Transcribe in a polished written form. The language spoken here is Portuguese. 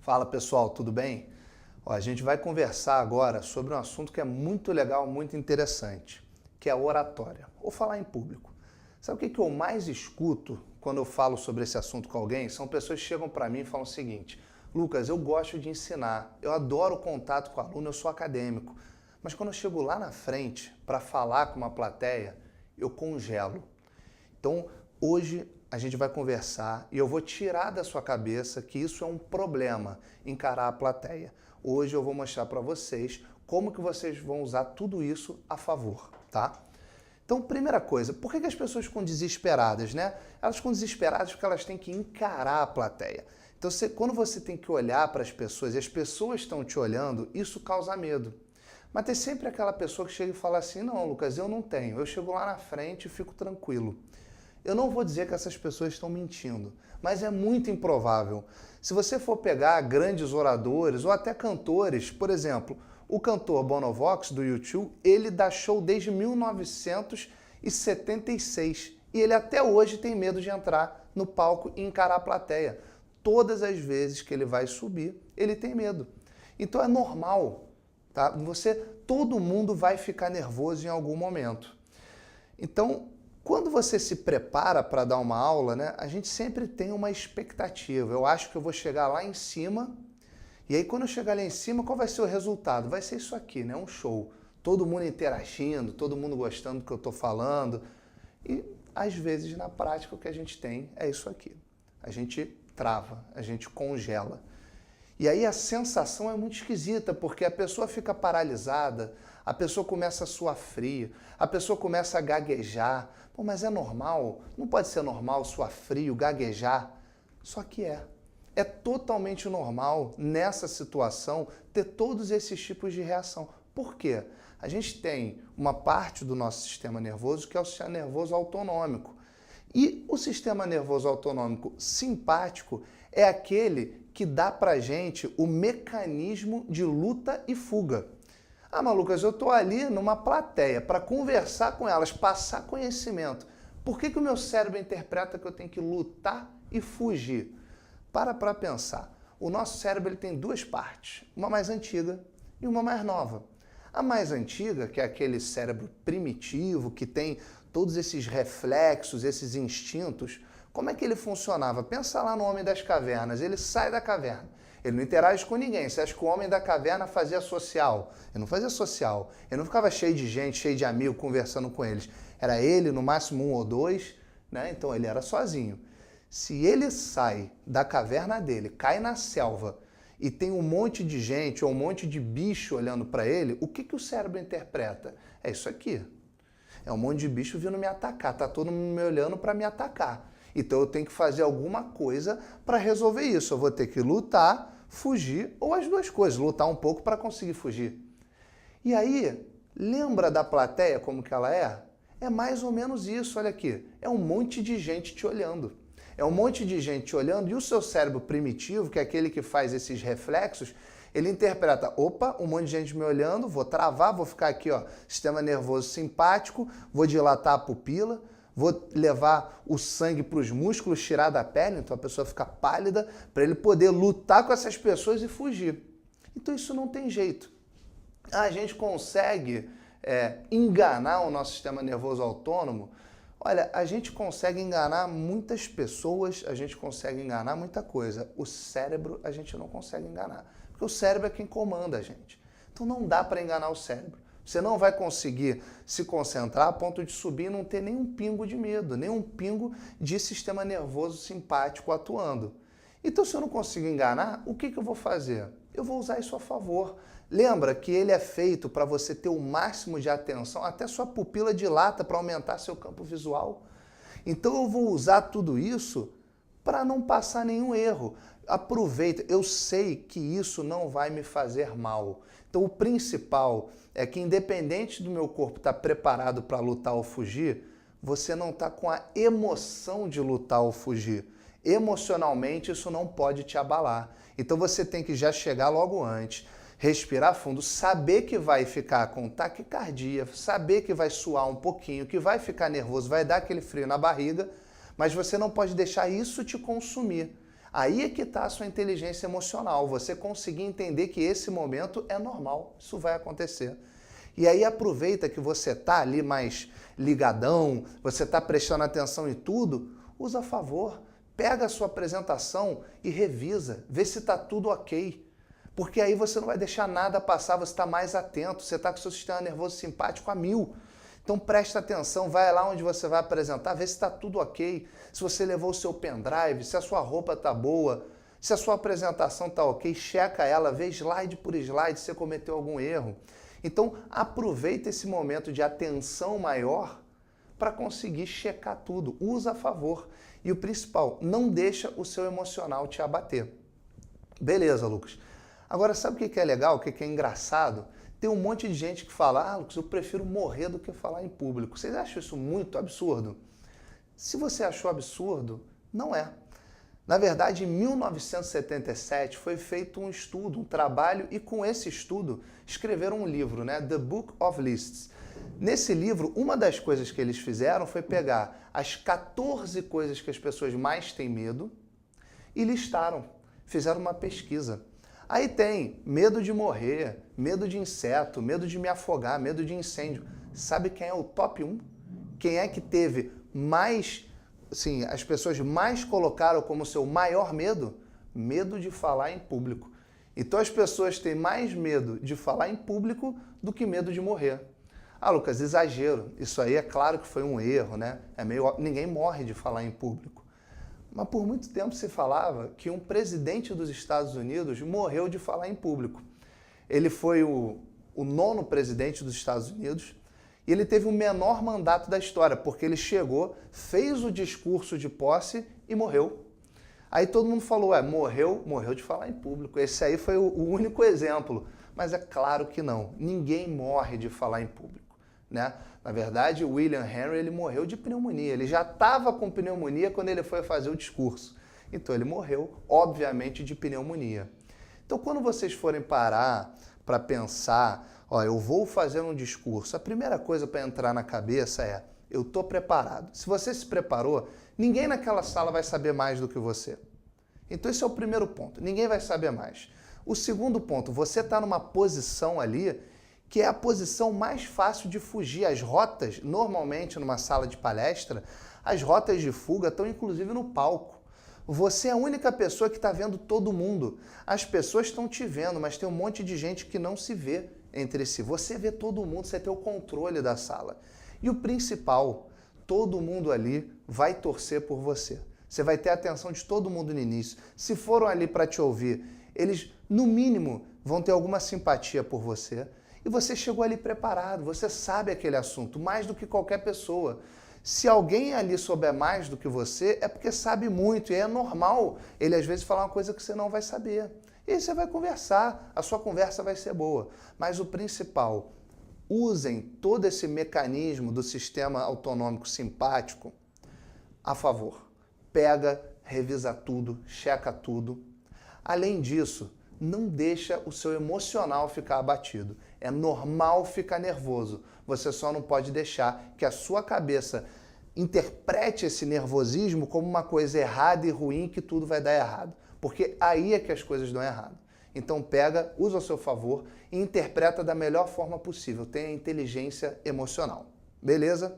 Fala pessoal, tudo bem? Ó, a gente vai conversar agora sobre um assunto que é muito legal, muito interessante, que é a oratória, ou falar em público. Sabe o que eu mais escuto quando eu falo sobre esse assunto com alguém? São pessoas que chegam para mim e falam o seguinte: Lucas, eu gosto de ensinar, eu adoro o contato com o aluno, eu sou acadêmico, mas quando eu chego lá na frente para falar com uma plateia, eu congelo. Então, hoje a gente vai conversar e eu vou tirar da sua cabeça que isso é um problema, encarar a plateia. Hoje eu vou mostrar para vocês como que vocês vão usar tudo isso a favor, tá? Então, primeira coisa, por que as pessoas ficam desesperadas, né? Elas ficam desesperadas porque elas têm que encarar a plateia. Então, quando você tem que olhar para as pessoas e as pessoas estão te olhando, isso causa medo. Mas tem sempre aquela pessoa que chega e fala assim: não, Lucas, eu não tenho. Eu chego lá na frente e fico tranquilo. Eu não vou dizer que essas pessoas estão mentindo, mas é muito improvável. Se você for pegar grandes oradores ou até cantores, por exemplo, o cantor Bonovox do U2, ele dá show desde 1976 e ele até hoje tem medo de entrar no palco e encarar a plateia. Todas as vezes que ele vai subir, ele tem medo. Então é normal, tá? Todo mundo vai ficar nervoso em algum momento. Então, quando você se prepara para dar uma aula, né, a gente sempre tem uma expectativa. Eu acho que eu vou chegar lá em cima, e aí quando eu chegar lá em cima, qual vai ser o resultado? Vai ser isso aqui, né, um show. Todo mundo interagindo, todo mundo gostando do que eu estou falando. E, às vezes, na prática, o que a gente tem é isso aqui. A gente trava, a gente congela. E aí a sensação é muito esquisita, porque a pessoa fica paralisada, a pessoa começa a suar frio, a pessoa começa a gaguejar. Pô, mas é normal? Não pode ser normal suar frio, gaguejar? Só que é. É totalmente normal, nessa situação, ter todos esses tipos de reação. Por quê? A gente tem uma parte do nosso sistema nervoso que é o sistema nervoso autonômico. E o sistema nervoso autonômico simpático é aquele que dá pra gente o mecanismo de luta e fuga. Ah, mas Lucas, eu tô ali numa plateia para conversar com elas, passar conhecimento. Por que o meu cérebro interpreta que eu tenho que lutar e fugir? Para pensar. O nosso cérebro ele tem duas partes, uma mais antiga e uma mais nova. A mais antiga, que é aquele cérebro primitivo, que tem todos esses reflexos, esses instintos, como é que ele funcionava? Pensa lá no Homem das Cavernas, ele sai da caverna, ele não interage com ninguém. Você acha que o Homem da Caverna fazia social? Ele não fazia social, ele não ficava cheio de gente, cheio de amigos, conversando com eles. Era ele, no máximo um ou dois, né? Então ele era sozinho. Se ele sai da caverna dele, cai na selva e tem um monte de gente ou um monte de bicho olhando para ele, o que o cérebro interpreta? É isso aqui. É um monte de bicho vindo me atacar, tá todo mundo me olhando para me atacar. Então eu tenho que fazer alguma coisa para resolver isso. Eu vou ter que lutar, fugir ou as duas coisas, lutar um pouco para conseguir fugir. E aí, lembra da plateia como que ela é? É mais ou menos isso, olha aqui. É um monte de gente te olhando. É um monte de gente te olhando e o seu cérebro primitivo, que é aquele que faz esses reflexos, ele interpreta: opa, um monte de gente me olhando, vou travar, vou ficar aqui, ó, sistema nervoso simpático, vou dilatar a pupila, vou levar o sangue para os músculos, tirar da pele, então a pessoa fica pálida, para ele poder lutar com essas pessoas e fugir. Então isso não tem jeito. A gente consegue enganar o nosso sistema nervoso autônomo. Olha, a gente consegue enganar muitas pessoas, a gente consegue enganar muita coisa. O cérebro a gente não consegue enganar, porque o cérebro é quem comanda a gente. Então não dá para enganar o cérebro. Você não vai conseguir se concentrar a ponto de subir e não ter nenhum pingo de medo, nenhum pingo de sistema nervoso simpático atuando. Então, se eu não consigo enganar, o que eu vou fazer? Eu vou usar isso a favor. Lembra que ele é feito para você ter o máximo de atenção, até sua pupila dilata para aumentar seu campo visual. Então, eu vou usar tudo isso para não passar nenhum erro. Aproveita, eu sei que isso não vai me fazer mal. Então, o principal é que, independente do meu corpo estar preparado para lutar ou fugir, você não está com a emoção de lutar ou fugir. Emocionalmente, isso não pode te abalar. Então, você tem que já chegar logo antes, respirar fundo, saber que vai ficar com taquicardia, saber que vai suar um pouquinho, que vai ficar nervoso, vai dar aquele frio na barriga, mas você não pode deixar isso te consumir. Aí é que está a sua inteligência emocional, você conseguir entender que esse momento é normal, isso vai acontecer. E aí aproveita que você está ali mais ligadão, você está prestando atenção em tudo, usa a favor, pega a sua apresentação e revisa, vê se está tudo ok. Porque aí você não vai deixar nada passar, você está mais atento, você está com o seu sistema nervoso simpático a 1000. Então presta atenção, vai lá onde você vai apresentar, vê se está tudo ok, se você levou o seu pendrive, se a sua roupa está boa, se a sua apresentação está ok, checa ela, vê slide por slide se você cometeu algum erro. Então aproveita esse momento de atenção maior para conseguir checar tudo, usa a favor. E o principal, não deixa o seu emocional te abater. Beleza, Lucas. Agora sabe o que é legal, o que é engraçado? Tem um monte de gente que fala, Lucas, eu prefiro morrer do que falar em público. Vocês acham isso muito absurdo? Se você achou absurdo, não é. Na verdade, em 1977 foi feito um estudo, um trabalho, e com esse estudo escreveram um livro, né? The Book of Lists. Nesse livro, uma das coisas que eles fizeram foi pegar as 14 coisas que as pessoas mais têm medo e listaram. Fizeram uma pesquisa. Aí tem medo de morrer, medo de inseto, medo de me afogar, medo de incêndio. Sabe quem é o top 1? Quem é que teve mais, assim, as pessoas mais colocaram como seu maior medo? Medo de falar em público. Então as pessoas têm mais medo de falar em público do que medo de morrer. Lucas, exagero. Isso aí é claro que foi um erro, né? Ninguém morre de falar em público. Mas por muito tempo se falava que um presidente dos Estados Unidos morreu de falar em público. Ele foi o 9º presidente dos Estados Unidos e ele teve o menor mandato da história, porque ele chegou, fez o discurso de posse e morreu. Aí todo mundo falou, morreu de falar em público. Esse aí foi o único exemplo. Mas é claro que não. Ninguém morre de falar em público, né? Na verdade, o William Henry ele morreu de pneumonia. Ele já estava com pneumonia quando ele foi fazer o discurso. Então ele morreu, obviamente, de pneumonia. Então quando vocês forem parar para pensar, eu vou fazer um discurso, a primeira coisa para entrar na cabeça é, eu estou preparado. Se você se preparou, ninguém naquela sala vai saber mais do que você. Então esse é o primeiro ponto, ninguém vai saber mais. O segundo ponto, você está numa posição ali que é a posição mais fácil de fugir. As rotas, normalmente numa sala de palestra, as rotas de fuga estão inclusive no palco. Você é a única pessoa que está vendo todo mundo. As pessoas estão te vendo, mas tem um monte de gente que não se vê entre si. Você vê todo mundo, você tem o controle da sala. E o principal, todo mundo ali vai torcer por você. Você vai ter a atenção de todo mundo no início. Se foram ali para te ouvir, eles, no mínimo, vão ter alguma simpatia por você. E você chegou ali preparado, você sabe aquele assunto, mais do que qualquer pessoa. Se alguém ali souber mais do que você, é porque sabe muito, e é normal ele às vezes falar uma coisa que você não vai saber. E aí você vai conversar, a sua conversa vai ser boa. Mas o principal, usem todo esse mecanismo do sistema autonômico simpático a favor. Pega, revisa tudo, checa tudo. Além disso, não deixa o seu emocional ficar abatido. É normal ficar nervoso. Você só não pode deixar que a sua cabeça interprete esse nervosismo como uma coisa errada e ruim, que tudo vai dar errado. Porque aí é que as coisas dão errado. Então pega, usa ao seu favor e interpreta da melhor forma possível. Tenha inteligência emocional. Beleza?